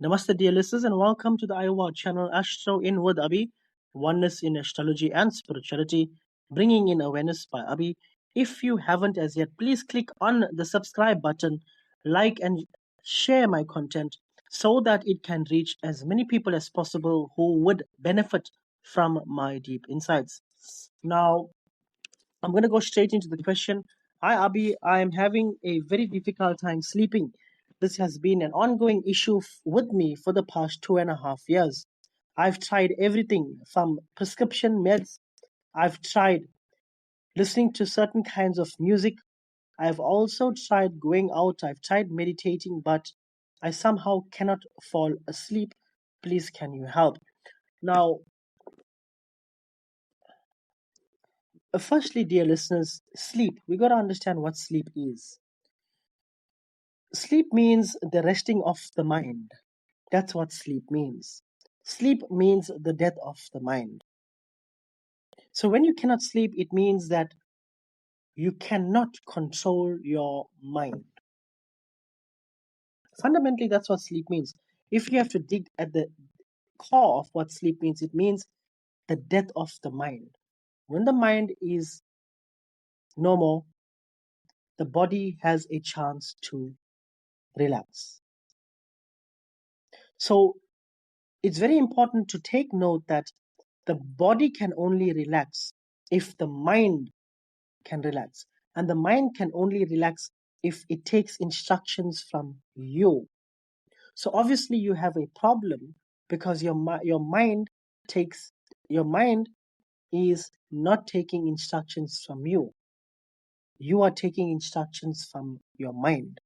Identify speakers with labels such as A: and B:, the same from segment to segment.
A: Namaste, dear listeners, and welcome to the Iowa channel Astro In with Abhi, Oneness in Astrology and Spirituality, bringing in awareness by Abhi. If you haven't as yet, please click on the subscribe button, like and share my content so that it can reach as many people as possible who would benefit from my deep insights. Now, I'm going to go straight into the question. Hi, Abhi. I am having a very difficult time sleeping. This has been an ongoing issue with me for the past 2.5 years. I've tried everything from prescription meds, I've tried listening to certain kinds of music, I've also tried going out, I've tried meditating, but I somehow cannot fall asleep. Please, can you help? Now, firstly, dear listeners, sleep. We got to understand what sleep is. Sleep means the resting of the mind. That's what sleep means. Sleep means the death of the mind. So when you cannot sleep, it means that you cannot control your mind. Fundamentally, that's what sleep means. If you have to dig at the core of what sleep means, it means the death of the mind. When the mind is no more, the body has a chance to relax. So it's very important to take note that the body can only relax if the mind can relax. And the mind can only relax if it takes instructions from you. So obviously you have a problem because your mind takes your mind is not taking instructions from you. You are taking instructions from your mind.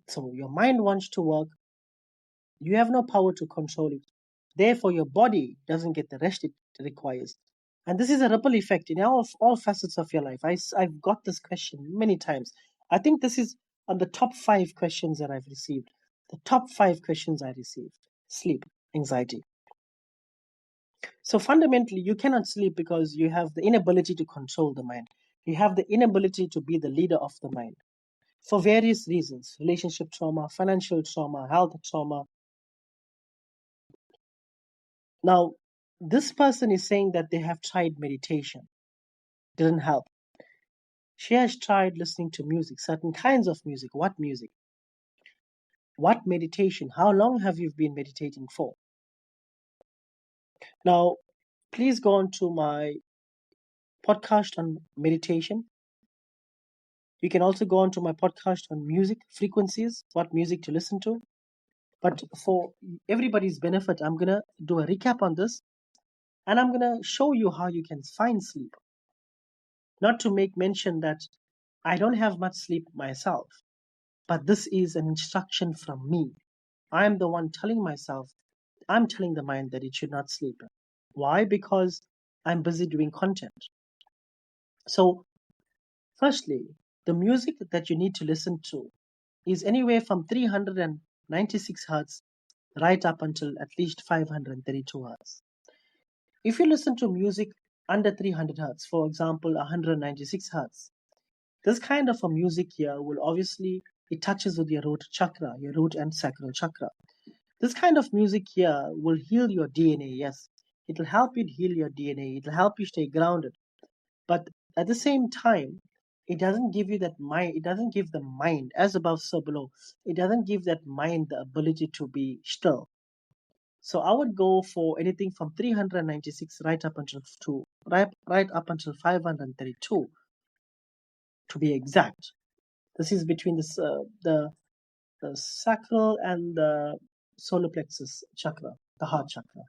A: So your mind wants to work. You have no power to control it. Therefore, your body doesn't get the rest it requires. And this is a ripple effect in all facets of your life. I've got this question many times. I think this is on the top 5 questions that I've received. The top 5 questions I received: sleep, anxiety. So fundamentally, you cannot sleep because you have the inability to control the mind. You have the inability to be the leader of the mind for various reasons: relationship trauma, financial trauma, health trauma. Now, this person is saying that they have tried meditation, didn't help. She has tried listening to music, certain kinds of music. What music? What meditation? How long have you been meditating for? Now, please go on to my podcast on meditation. You can also go on to my podcast on music frequencies, what music to listen to. But for everybody's benefit, I'm going to do a recap on this and I'm going to show you how you can find sleep. Not to make mention that I don't have much sleep myself, but this is an instruction from me. I am the one telling myself, I'm telling the mind that it should not sleep. Why? Because I'm busy doing content. So, firstly, the music that you need to listen to is anywhere from 396 hertz right up until at least 532 hertz. If you listen to music under 300 hertz, for example, 196 hertz, this kind of a music here will obviously, it touches with your root chakra, your root and sacral chakra. This kind of music here will heal your DNA, yes. It will help you heal your DNA. It will help you stay grounded. But at the same time, it doesn't give you that mind, it doesn't give the mind, as above, so below, it doesn't give that mind the ability to be still. So I would go for anything from 396 right up until right up until 532 to be exact. This is between the sacral and the solar plexus chakra, the heart chakra.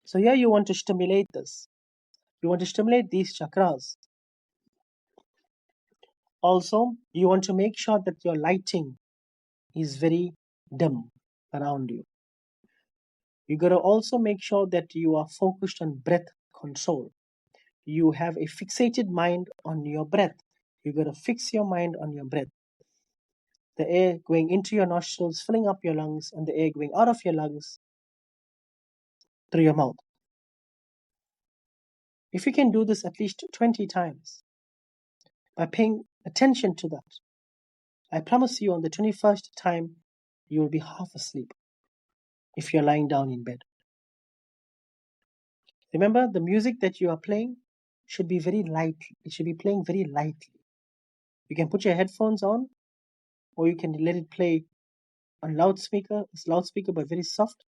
A: So here you want to stimulate this. You want to stimulate these chakras. Also, you want to make sure that your lighting is very dim around you. You got to also make sure that you are focused on breath control. You have a fixated mind on your breath. You got to fix your mind on your breath. The air going into your nostrils, filling up your lungs, and the air going out of your lungs through your mouth. If you can do this at least 20 times by paying attention to that, I promise you on the 21st time, you will be half asleep if you're lying down in bed. Remember, the music that you are playing should be very light. It should be playing very lightly. You can put your headphones on, or you can let it play on loudspeaker, but very soft.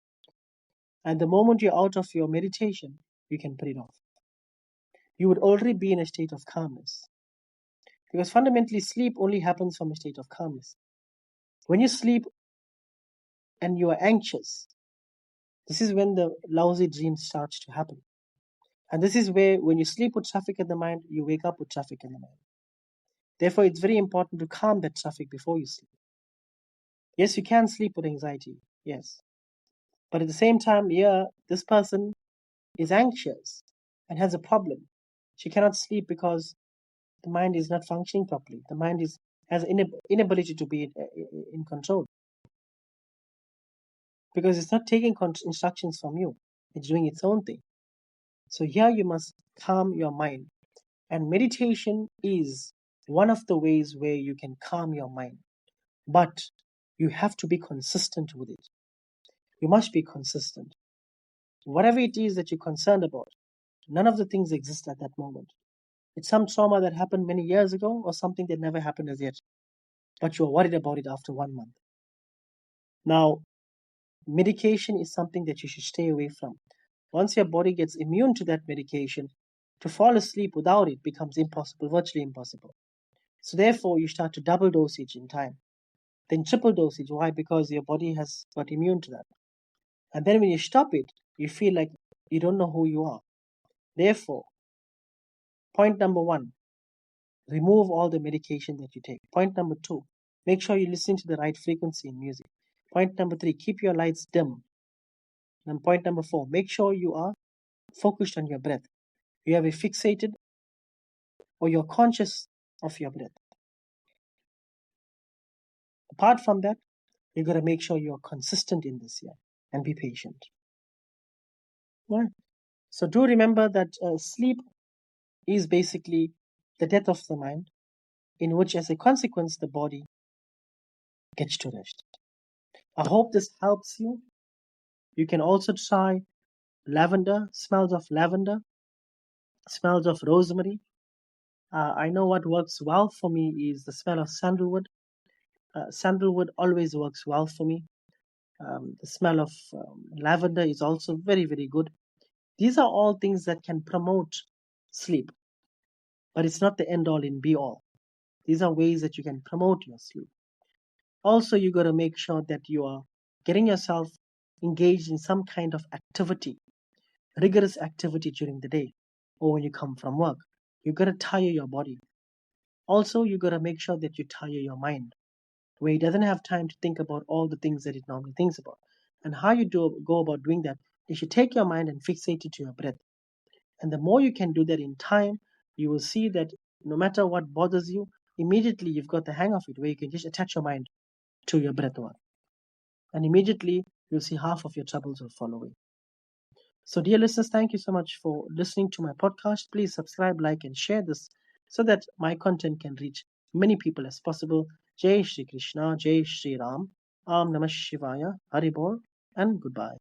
A: And the moment you're out of your meditation, you can put it off. You would already be in a state of calmness. Because fundamentally, sleep only happens from a state of calmness. When you sleep and you are anxious, this is when the lousy dream starts to happen. And this is where, when you sleep with traffic in the mind, you wake up with traffic in the mind. Therefore, it's very important to calm that traffic before you sleep. Yes, you can sleep with anxiety. Yes. But at the same time, this person is anxious and has a problem. She cannot sleep because the mind is not functioning properly. The mind has inability to be in control because it's not taking instructions from you. It's doing its own thing. So here you must calm your mind. And meditation is one of the ways where you can calm your mind. But you have to be consistent with it. You must be consistent. Whatever it is that you're concerned about, none of the things exist at that moment. It's some trauma that happened many years ago or something that never happened as yet. But you're worried about it after 1 month. Now, medication is something that you should stay away from. Once your body gets immune to that medication, to fall asleep without it becomes impossible, virtually impossible. So therefore, you start to double dosage in time, then triple dosage. Why? Because your body has got immune to that. And then when you stop it, you feel like you don't know who you are. Therefore, point number 1, remove all the medication that you take. Point number 2, make sure you listen to the right frequency in music. Point number 3, keep your lights dim. And point number 4, make sure you are focused on your breath. You have a fixated or you're conscious of your breath. Apart from that, you got to make sure you're consistent in this year and be patient. Right? So do remember that sleep is basically the death of the mind, in which as a consequence the body gets to rest. I hope this helps you. You can also try lavender, smells of lavender, smells of rosemary. I know what works well for me is the smell of sandalwood. Sandalwood always works well for me. The smell of lavender is also very, very good. These are all things that can promote sleep, but it's not the end all in be all. These are ways that you can promote your sleep. Also, you got to make sure that you are getting yourself engaged in some kind of activity, rigorous activity during the day or when you come from work. You got to tire your body. Also, you got to make sure that you tire your mind, where it doesn't have time to think about all the things that it normally thinks about. And how you go about doing that is you take your mind and fixate it to your breath. And the more you can do that in time, you will see that no matter what bothers you, immediately you've got the hang of it, where you can just attach your mind to your breath work. And immediately you'll see half of your troubles will fall away. So, dear listeners, thank you so much for listening to my podcast. Please subscribe, like, and share this so that my content can reach many people as possible. Jai Shri Krishna, Jai Shri Ram, Am Namah Shivaya, Haribol, and goodbye.